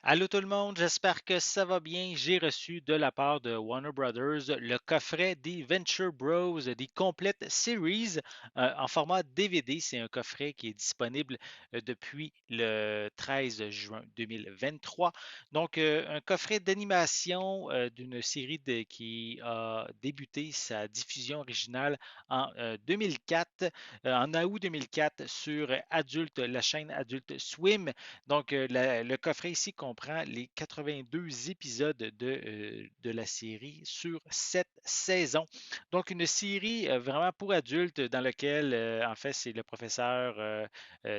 Allô tout le monde, j'espère que ça va bien. J'ai reçu de la part de Warner Brothers le coffret des Venture Bros, des Complete Series en format DVD. C'est un coffret qui est disponible depuis le 13 juin 2023. Donc, un coffret d'animation d'une série qui a débuté sa diffusion originale en 2004, en août 2004 sur Adulte, la chaîne Adulte Swim. Donc, le coffret ici comprend les 82 épisodes de la série sur 7 saisons. Donc, une série vraiment pour adultes dans laquelle, en fait, c'est le professeur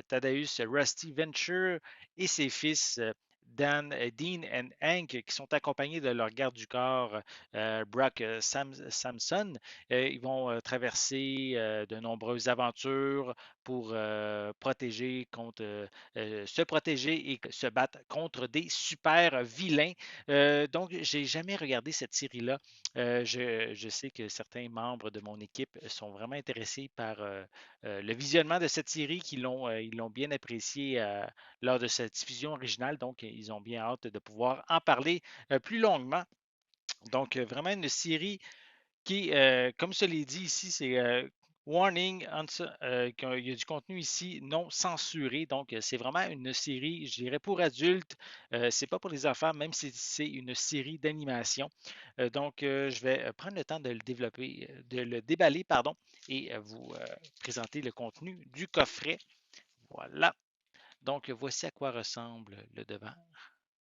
Thaddeus Rusty Venture et ses fils Dan, Dean et Hank qui sont accompagnés de leur garde du corps, Brock Samson. Ils vont traverser de nombreuses aventures pour protéger contre se protéger et se battre contre des super vilains. Donc, j'ai jamais regardé cette série-là. Je sais que certains membres de mon équipe sont vraiment intéressés par le visionnement de cette série, ils l'ont bien apprécié lors de sa diffusion originale. Donc, ils ont bien hâte de pouvoir en parler plus longuement. Donc, vraiment une série qui, comme je l'ai dit ici, c'est warning, qu'il y a du contenu ici non censuré. Donc, c'est vraiment une série, je dirais, pour adultes. C'est pas pour les enfants, même si c'est une série d'animation. Donc, je vais prendre le temps de le développer, de le déballer, pardon, et vous présenter le contenu du coffret. Voilà. Donc, voici à quoi ressemble le devant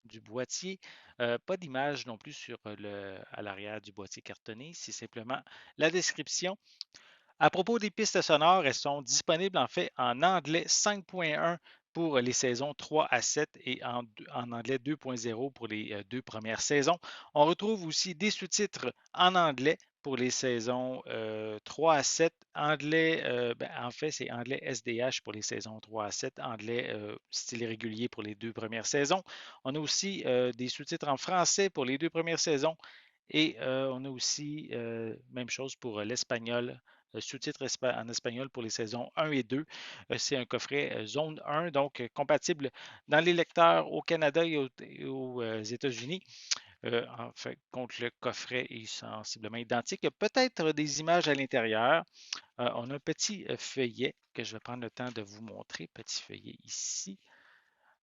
du boîtier. Pas d'image non plus à l'arrière du boîtier cartonné, c'est simplement la description. À propos des pistes sonores, elles sont disponibles en fait en anglais 5.1 pour les saisons 3 à 7 et en anglais 2.0 pour les deux premières saisons. On retrouve aussi des sous-titres en anglais pour les saisons 3 à 7. Anglais, en fait, c'est anglais SDH pour les saisons 3 à 7, anglais style régulier pour les deux premières saisons. On a aussi des sous-titres en français pour les deux premières saisons et on a aussi, même chose pour l'espagnol, sous-titres en espagnol pour les saisons 1 et 2. C'est un coffret zone 1, donc compatible dans les lecteurs au Canada et aux États-Unis. En fait, contre le coffret est sensiblement identique. Il y a peut-être des images à l'intérieur. On a un petit feuillet que je vais prendre le temps de vous montrer. Petit feuillet ici.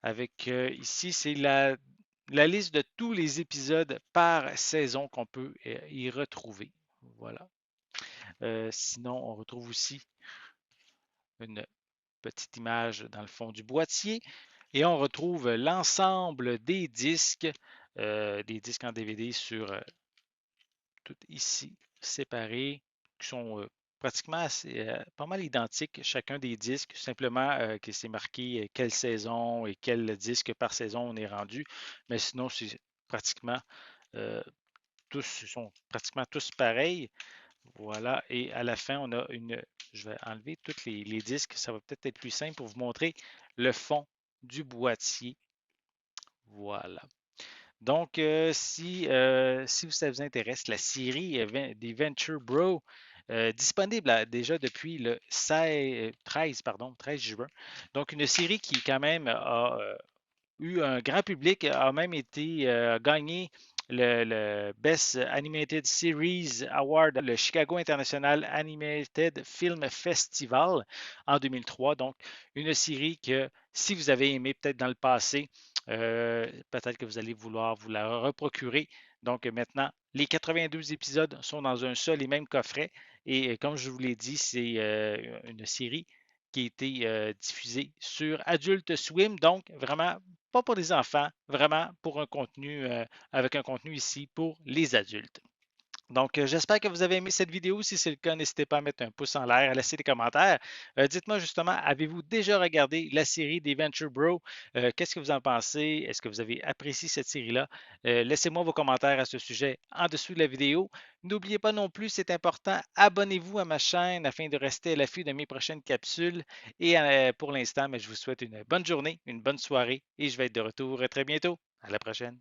Avec ici, c'est la liste de tous les épisodes par saison qu'on peut y retrouver. Voilà. Sinon, on retrouve aussi une petite image dans le fond du boîtier et on retrouve l'ensemble des disques en DVD sur tout ici séparés, qui sont pratiquement pas mal identiques, chacun des disques, simplement que c'est marqué quelle saison et quel disque par saison on est rendu, mais sinon, c'est pratiquement euh, sont pratiquement tous pareils. Voilà, et à la fin, on a je vais enlever tous les disques, ça va peut-être être plus simple pour vous montrer le fond du boîtier. Voilà. Donc, si ça vous intéresse, la série des Venture Bros, disponible déjà depuis le 13 juin. Donc, une série qui, quand même, a eu un grand public, a même été gagné le Best Animated Series Award, le Chicago International Animated Film Festival en 2003. Donc, une série que si vous avez aimé peut-être dans le passé, peut-être que vous allez vouloir vous la reprocurer. Donc maintenant, les 82 épisodes sont dans un seul et même coffret. Et comme je vous l'ai dit, c'est une série qui a été diffusée sur Adult Swim. Donc vraiment pas pour les enfants, vraiment pour un contenu, avec un contenu ici pour les adultes. Donc, j'espère que vous avez aimé cette vidéo. Si c'est le cas, n'hésitez pas à mettre un pouce en l'air, à laisser des commentaires. Dites-moi justement, avez-vous déjà regardé la série des Venture Bros? Qu'est-ce que vous en pensez? Est-ce que vous avez apprécié cette série-là? Laissez-moi vos commentaires à ce sujet en dessous de la vidéo. N'oubliez pas non plus, c'est important, abonnez-vous à ma chaîne afin de rester à l'affût de mes prochaines capsules. Et pour l'instant, je vous souhaite une bonne journée, une bonne soirée et je vais être de retour très bientôt. À la prochaine.